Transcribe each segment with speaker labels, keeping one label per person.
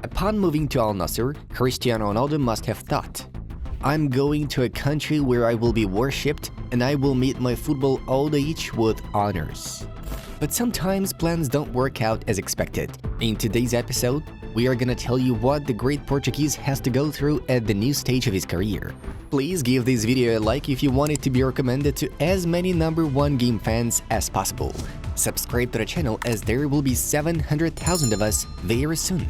Speaker 1: Upon moving to Al Nassr, Cristiano Ronaldo must have thought, "I'm going to a country where I will be worshipped and I will meet my football old age with honors." But sometimes plans don't work out as expected. In today's episode, we are gonna tell you what the great Portuguese has to go through at the new stage of his career. Please give this video a like if you want it to be recommended to as many #1 game fans as possible. Subscribe to the channel as there will be 700,000 of us very soon.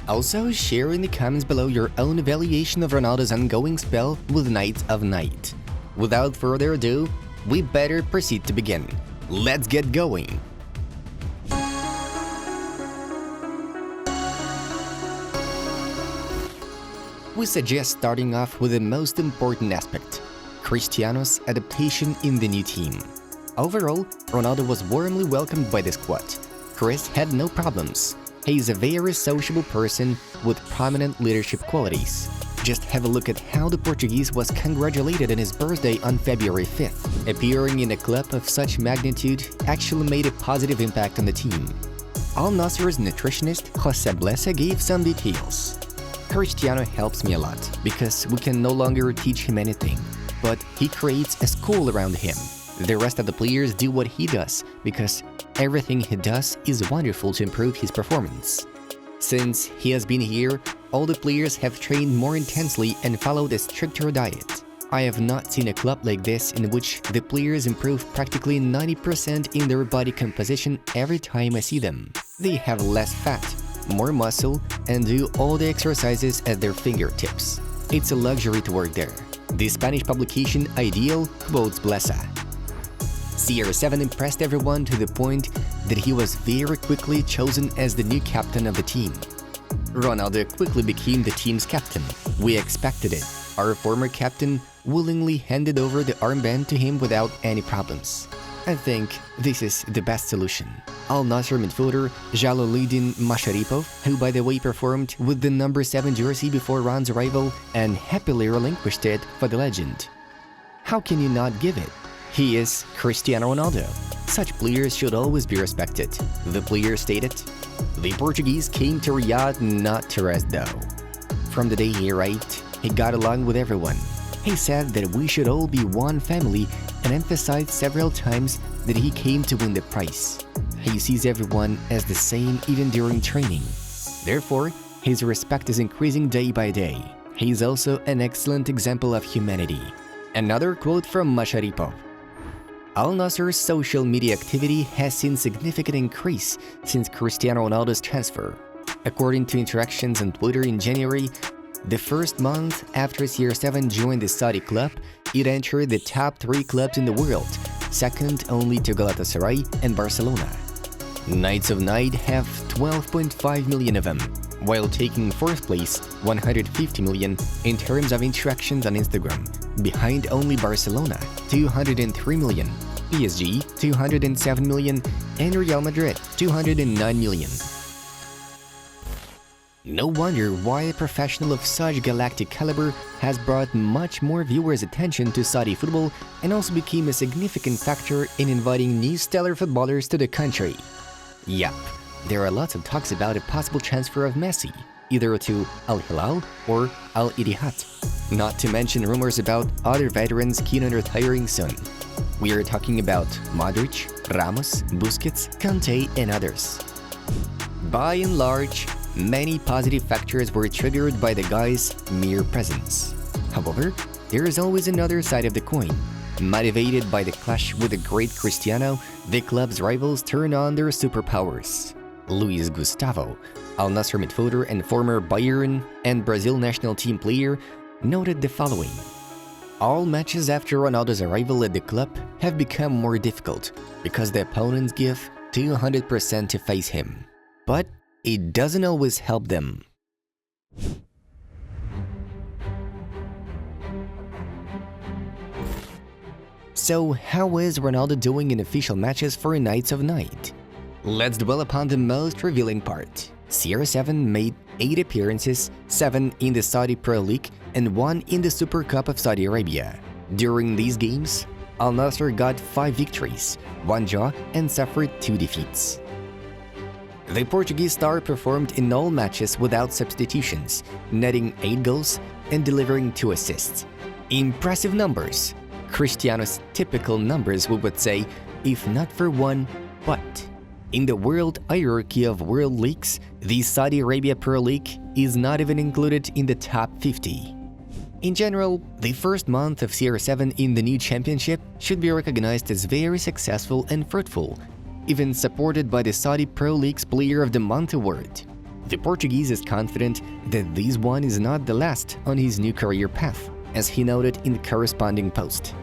Speaker 1: Also, share in the comments below your own evaluation of Ronaldo's ongoing spell with Knights of Najd. Without further ado, we better proceed to begin. Let's get going! We suggest starting off with the most important aspect, Cristiano's adaptation in the new team. Overall, Ronaldo was warmly welcomed by the squad. Chris had no problems. He is a very sociable person with prominent leadership qualities. Just have a look at how the Portuguese was congratulated on his birthday on February 5th. Appearing in a club of such magnitude actually made a positive impact on the team. Al Nassr's nutritionist José Blesa gave some details. "Cristiano helps me a lot because we can no longer teach him anything, but he creates a school around him. The rest of the players do what he does because everything he does is wonderful to improve his performance. Since he has been here, all the players have trained more intensely and followed a stricter diet. I have not seen a club like this in which the players improve practically 90% in their body composition every time I see them. They have less fat, more muscle, and do all the exercises at their fingertips. It's a luxury to work there." The Spanish publication Ideal quotes Blesa. CR7 impressed everyone to the point that he was very quickly chosen as the new captain of the team. Ronaldo quickly became the team's captain. We expected it. Our former captain willingly handed over the armband to him without any problems. I think this is the best solution. Al Nassr midfielder Jaloluddin Masharipov, who by the way performed with the #7 jersey before Ron's arrival and happily relinquished it for the legend. How can you not give it? He is Cristiano Ronaldo. Such players should always be respected. The player stated, "The Portuguese came to Riyadh not to rest though. From the day he arrived, he got along with everyone. He said that we should all be one family and emphasized several times that he came to win the prize. He sees everyone as the same even during training. Therefore, his respect is increasing day by day. He is also an excellent example of humanity." Another quote from Masharipov. Al Nassr's social media activity has seen significant increase since Cristiano Ronaldo's transfer. According to interactions on Twitter in January, the first month after CR7 joined the Saudi club, it entered the top 3 clubs in the world, second only to Galatasaray and Barcelona. Knights of Najd have 12.5 million of them, while taking 4th place, 150 million, in terms of interactions on Instagram, behind only Barcelona, 203 million, PSG, 207 million, and Real Madrid, 209 million. No wonder why a professional of such galactic caliber has brought much more viewers' attention to Saudi football and also became a significant factor in inviting new stellar footballers to the country. Yup, there are lots of talks about a possible transfer of Messi, either to Al Hilal or Al Ittihad. Not to mention rumors about other veterans keen on retiring soon. We are talking about Modric, Ramos, Busquets, Kanté, and others. By and large, many positive factors were triggered by the guy's mere presence. However, there is always another side of the coin. Motivated by the clash with the great Cristiano, the club's rivals turn on their superpowers. Luis Gustavo, Al Nassr midfielder and former Bayern and Brazil national team player, noted the following: "All matches after Ronaldo's arrival at the club have become more difficult because the opponents give 200% to face him. But it doesn't always help them." So how is Ronaldo doing in official matches for Knights of Najd? Let's dwell upon the most revealing part. CR7 made 8 appearances, 7 in the Saudi Pro League and 1 in the Super Cup of Saudi Arabia. During these games, Al Nassr got 5 victories, 1 draw and suffered 2 defeats. The Portuguese star performed in all matches without substitutions, netting 8 goals and delivering 2 assists. Impressive numbers. Cristiano's typical numbers, we would say, if not for one, but. In the world hierarchy of world leagues, the Saudi Arabia Pro League is not even included in the top 50. In general, the first month of CR7 in the new championship should be recognized as very successful and fruitful, even supported by the Saudi Pro League's Player of the Month award. The Portuguese is confident that this one is not the last on his new career path, as he noted in the corresponding post.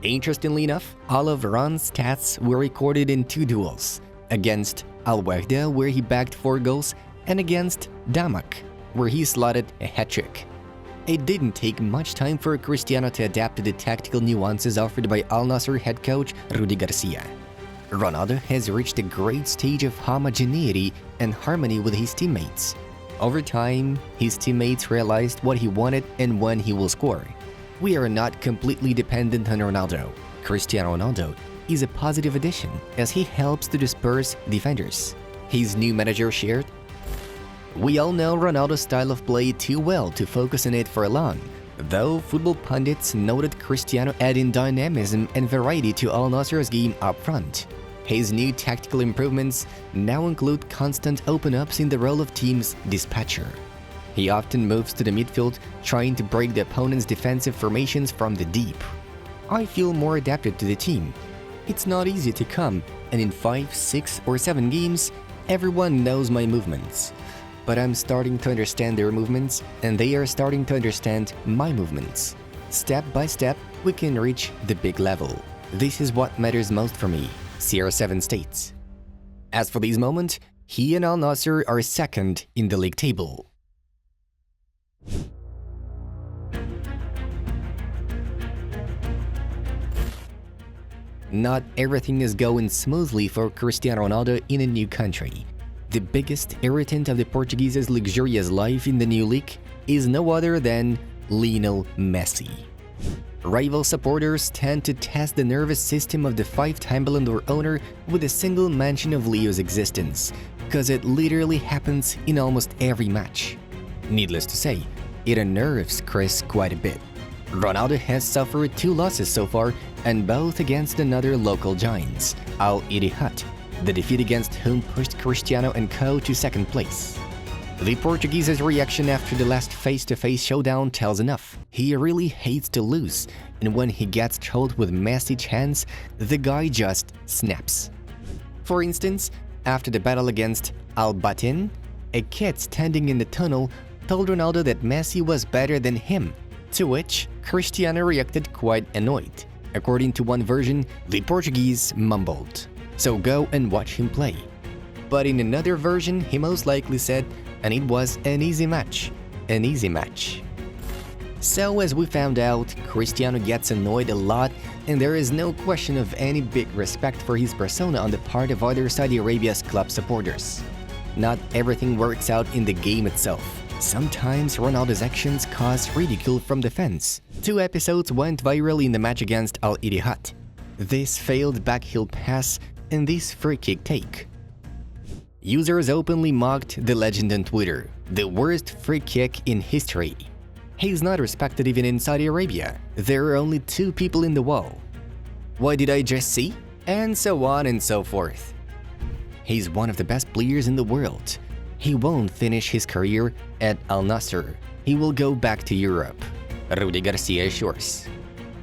Speaker 1: Interestingly enough, all of Ron's stats were recorded in 2 duels, against Al Wahda, where he bagged 4 goals, and against Damak, where he slotted a hat-trick. It didn't take much time for Cristiano to adapt to the tactical nuances offered by Al Nassr head coach Rudi Garcia. Ronaldo has reached a great stage of homogeneity and harmony with his teammates. Over time, his teammates realized what he wanted and when he will score. We are not completely dependent on Ronaldo. Cristiano Ronaldo is a positive addition as he helps to disperse defenders. His new manager shared, "We all know Ronaldo's style of play too well to focus on it for long, though football pundits noted Cristiano adding dynamism and variety to Al Nassr's game up front. His new tactical improvements now include constant open-ups in the role of team's dispatcher. He often moves to the midfield, trying to break the opponent's defensive formations from the deep. I feel more adapted to the team. It's not easy to come, and in 5, 6, or 7 games, everyone knows my movements. But I'm starting to understand their movements, and they are starting to understand my movements. Step by step, we can reach the big level. This is what matters most for me," CR7 states. As for this moment, he and Al Nassr are second in the league table. Not everything is going smoothly for Cristiano Ronaldo in a new country. The biggest irritant of the Portuguese's luxurious life in the new league is no other than Lionel Messi. Rival supporters tend to test the nervous system of the 5-time Ballon d'Or owner with a single mention of Leo's existence, because it literally happens in almost every match. Needless to say, it unnerves Chris quite a bit. Ronaldo has suffered 2 losses so far, and both against another local giants, Al Ittihad, the defeat against whom pushed Cristiano and co to second place. The Portuguese's reaction after the last face-to-face showdown tells enough. He really hates to lose, and when he gets trolled with messy chants, the guy just snaps. For instance, after the battle against Al Batin, a kid standing in the tunnel told Ronaldo that Messi was better than him, to which Cristiano reacted quite annoyed. According to one version, the Portuguese mumbled, "So go and watch him play." But in another version, he most likely said, "And it was an easy match, an easy match." So as we found out, Cristiano gets annoyed a lot, and there is no question of any big respect for his persona on the part of other Saudi Arabia's club supporters. Not everything works out in the game itself. Sometimes Ronaldo's actions cause ridicule from the fans. 2 episodes went viral in the match against Al Ittihad. This failed backheel pass and this free kick take. Users openly mocked the legend on Twitter, the worst free kick in history. He's not respected even in Saudi Arabia. There are only 2 people in the wall. What did I just see? And so on and so forth. He's one of the best players in the world. He won't finish his career at Al Nassr. He will go back to Europe, Rudi Garcia assures.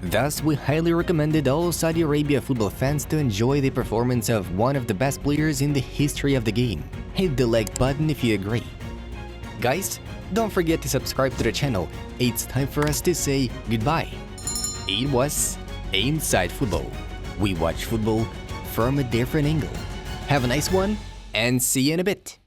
Speaker 1: Thus, we highly recommended all Saudi Arabia football fans to enjoy the performance of one of the best players in the history of the game. Hit the like button if you agree. Guys, don't forget to subscribe to the channel. It's time for us to say goodbye. It was Inside Football. We watch football from a different angle. Have a nice one, and see you in a bit.